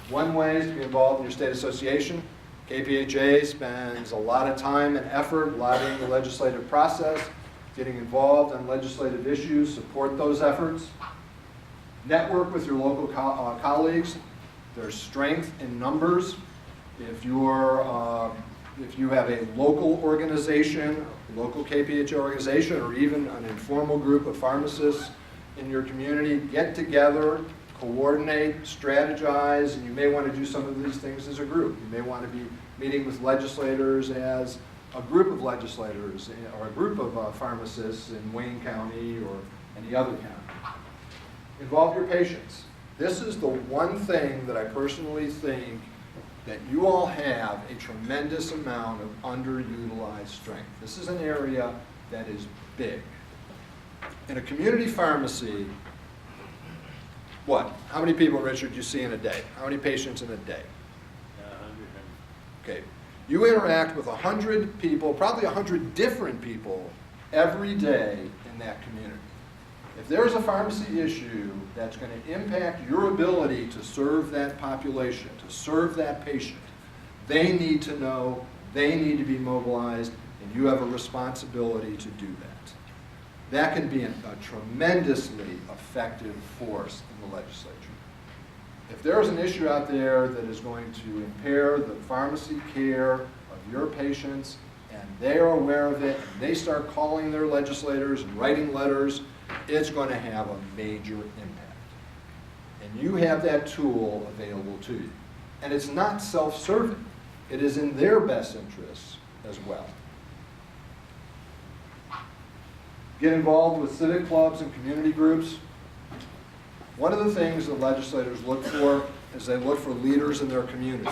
One way is to be involved in your state association. KPhA spends a lot of time and effort lobbying the legislative process, getting involved on legislative issues, support those efforts. Network with your local colleagues. There's strength in numbers. If you have a local organization, a local KPhA organization, or even an informal group of pharmacists in your community, get together, coordinate, strategize, and you may want to do some of these things as a group. You may want to be meeting with legislators as a group of legislators or a group of pharmacists in Wayne County or any other county. Involve your patients. This is the one thing that I personally think that you all have a tremendous amount of underutilized strength. This is an area that is big. In a community pharmacy, what? How many people, Richard, do you see in a day? How many patients in a day? 100. Okay. You interact with 100 people, probably 100 different people every day in that community. If there's a pharmacy issue that's going to impact your ability to serve that population, to serve that patient, they need to know, they need to be mobilized, and you have a responsibility to do that. That can be a tremendously effective force in the legislature. If there's an issue out there that is going to impair the pharmacy care of your patients, and they're aware of it, and they start calling their legislators and writing letters, it's going to have a major impact. And you have that tool available to you. And it's not self-serving. It is in their best interests as well. Get involved with civic clubs and community groups. One of the things that legislators look for is they look for leaders in their community.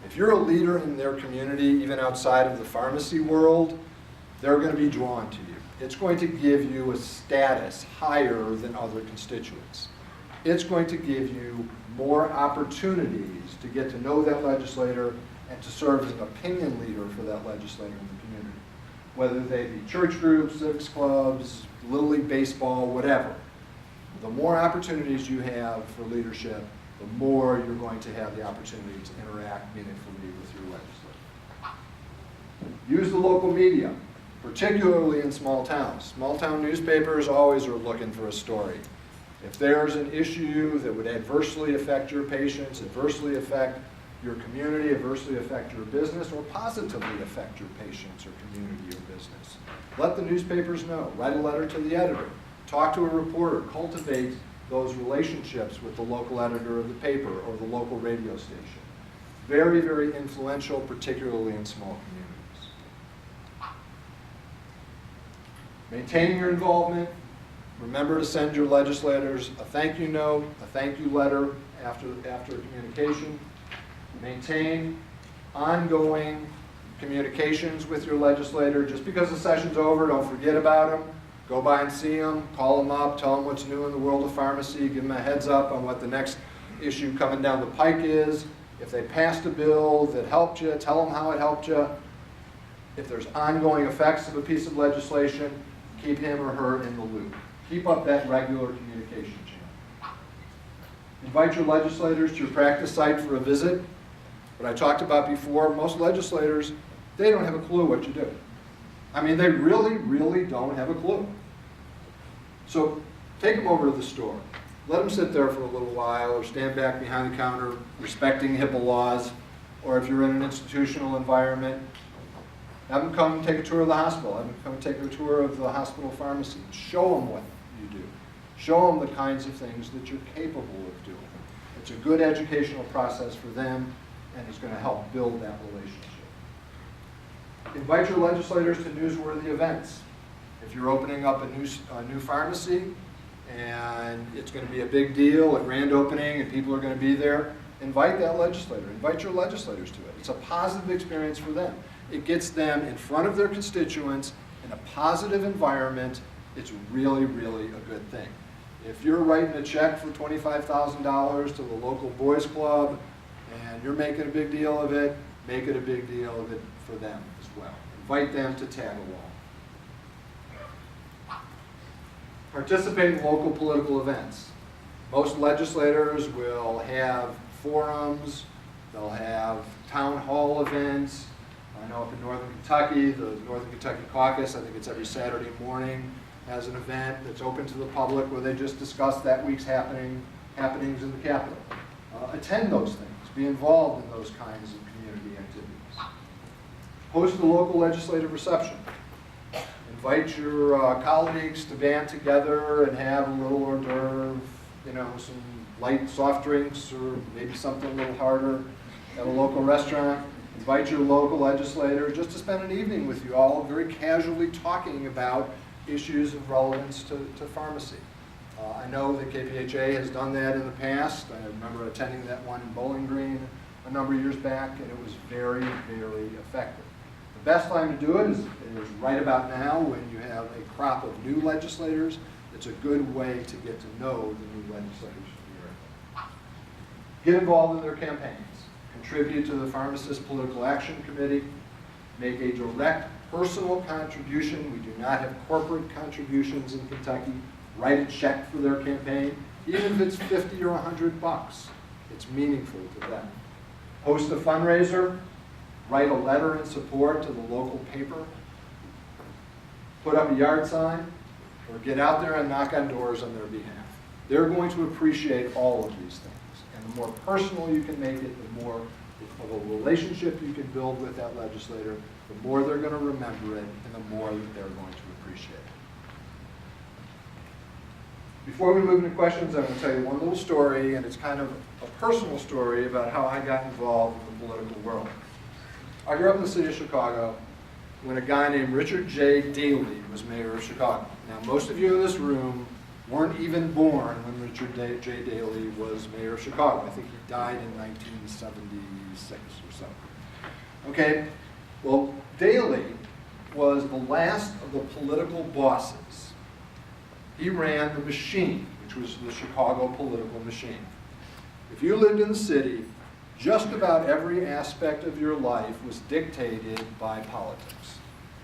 If you're a leader in their community, even outside of the pharmacy world, they're going to be drawn to you. It's going to give you a status higher than other constituents. It's going to give you more opportunities to get to know that legislator and to serve as an opinion leader for that legislator in the community. Whether they be church groups, civics clubs, Little League baseball, whatever. The more opportunities you have for leadership, the more you're going to have the opportunity to interact meaningfully with your legislator. Use the local media, particularly in small towns. Small town newspapers always are looking for a story. If there's an issue that would adversely affect your patients, adversely affect your community, adversely affect your business, or positively affect your patients or community or business, let the newspapers know. Write a letter to the editor. Talk to a reporter. Cultivate those relationships with the local editor of the paper or the local radio station. Very, very influential, particularly in small communities. Maintaining your involvement. Remember to send your legislators a thank you note, a thank you letter after communication. Maintain ongoing communications with your legislator. Just because the session's over, don't forget about them. Go by and see them, call them up, tell them what's new in the world of pharmacy, give them a heads up on what the next issue coming down the pike is. If they passed a bill that helped you, tell them how it helped you. If there's ongoing effects of a piece of legislation, keep him or her in the loop. Keep up that regular communication channel. Invite your legislators to your practice site for a visit. What I talked about before, most legislators, they don't have a clue what you do. I mean, they really, really don't have a clue. So take them over to the store. Let them sit there for a little while or stand back behind the counter respecting HIPAA laws, or if you're in an institutional environment, have them come take a tour of the hospital. Have them come take a tour of the hospital pharmacy. Show them what you do. Show them the kinds of things that you're capable of doing. It's a good educational process for them, and it's going to help build that relationship. Invite your legislators to newsworthy events. If you're opening up a new pharmacy and it's going to be a big deal at grand opening and people are going to be there, invite that legislator. Invite your legislators to it. It's a positive experience for them. It gets them in front of their constituents in a positive environment. It's really, really a good thing. If you're writing a check for $25,000 to the local boys club and you're making a big deal of it, make it a big deal of it for them as well. Invite them to tag along. Participate in local political events. Most legislators will have forums, they'll have town hall events. I know up in Northern Kentucky, the Northern Kentucky Caucus, I think it's every Saturday morning, has an event that's open to the public where they just discuss that week's happenings in the Capitol. Attend those things, be involved in those kinds of community activities. Host a local legislative reception. Invite your colleagues to band together and have a little hors d'oeuvre, some light soft drinks or maybe something a little harder at a local restaurant. Invite your local legislator just to spend an evening with you all, very casually talking about issues of relevance to pharmacy. I know that KPhA has done that in the past. I remember attending that one in Bowling Green a number of years back, and it was very, very effective. The best time to do it is right about now when you have a crop of new legislators. It's a good way to get to know the new legislators in your area. Get involved in their campaigns. Contribute to the Pharmacist Political Action Committee. Make a direct personal contribution. We do not have corporate contributions in Kentucky. Write a check for their campaign, even if it's 50 or $100. It's meaningful to them. Host a fundraiser. Write a letter in support to the local paper. Put up a yard sign, or get out there and knock on doors on their behalf. They're going to appreciate all of these things. And the more personal you can make it, the more of a relationship you can build with that legislator, the more they're going to remember it, and the more that they're going to appreciate it. Before we move into questions, I'm going to tell you one little story, and it's kind of a personal story about how I got involved in the political world. I grew up in the city of Chicago when a guy named Richard J. Daley was mayor of Chicago. Now, most of you in this room weren't even born when Richard J. Daley was mayor of Chicago. I think he died in 1976 or so. Okay, well, Daley was the last of the political bosses. He ran the machine, which was the Chicago political machine. If you lived in the city, just about every aspect of your life was dictated by politics.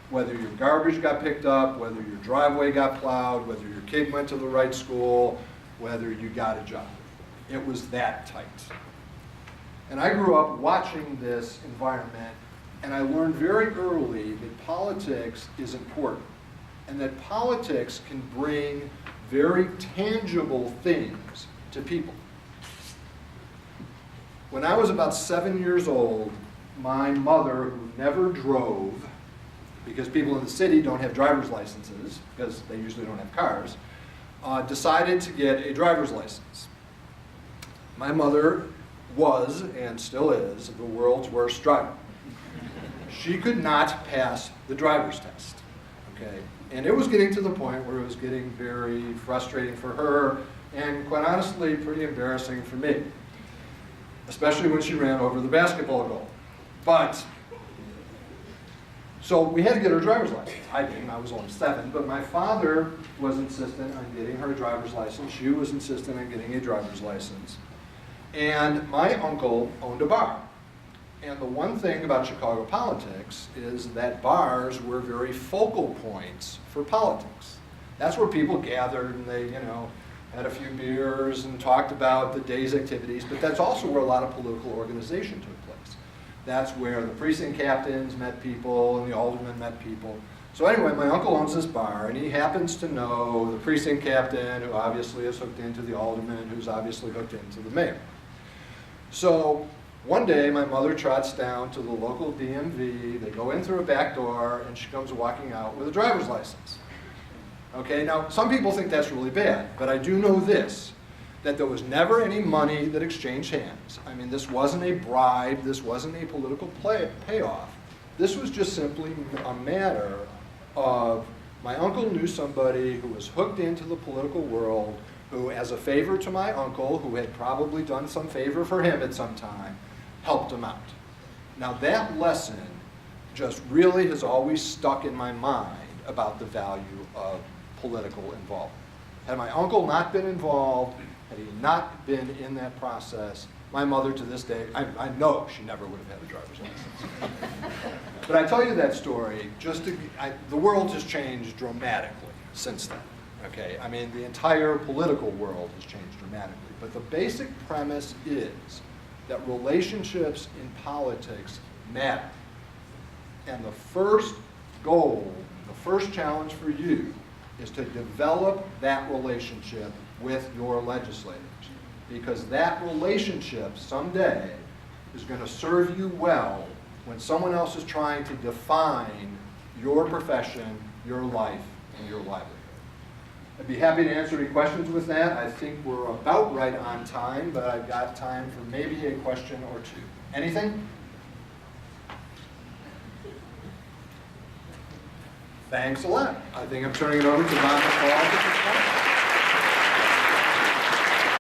Whether your garbage got picked up, whether your driveway got plowed, whether your kid went to the right school, whether you got a job. It was that tight. And I grew up watching this environment, and I learned very early that politics is important, and that politics can bring very tangible things to people. When I was about 7 years old, my mother, who never drove, because people in the city don't have driver's licenses, because they usually don't have cars, decided to get a driver's license. My mother was, and still is, the world's worst driver. She could not pass the driver's test, okay? And it was getting to the point where it was getting very frustrating for her, and quite honestly, pretty embarrassing for me, especially when she ran over the basketball goal. But, so we had to get her driver's license. I didn't, I was only 7, but my father was insistent on getting her a driver's license. She was insistent on getting a driver's license. And my uncle owned a bar. And the one thing about Chicago politics is that bars were very focal points for politics. That's where people gathered and they, had a few beers and talked about the day's activities, but that's also where a lot of political organization took place. That's where the precinct captains met people and the aldermen met people. So anyway, my uncle owns this bar, and he happens to know the precinct captain, who obviously is hooked into the alderman, who's obviously hooked into the mayor. So one day, my mother trots down to the local DMV. They go in through a back door, and she comes walking out with a driver's license. Okay, now some people think that's really bad, but I do know this, that there was never any money that exchanged hands. I mean, this wasn't a bribe, this wasn't a political payoff. This was just simply a matter of my uncle knew somebody who was hooked into the political world, who, as a favor to my uncle, who had probably done some favor for him at some time, helped him out. Now that lesson just really has always stuck in my mind about the value of political involvement. Had my uncle not been involved, had he not been in that process, my mother to this day, I know she never would have had a driver's license. But I tell you that story just to, the world has changed dramatically since then. Okay, I mean, the entire political world has changed dramatically. But the basic premise is that relationships in politics matter. And the first goal, the first challenge for you is to develop that relationship with your legislators. Because that relationship someday is going to serve you well when someone else is trying to define your profession, your life, and your livelihood. I'd be happy to answer any questions with that. I think we're about right on time, but I've got time for maybe a question or two. Anything? Thanks a lot. I think I'm turning it over to Ron McCall.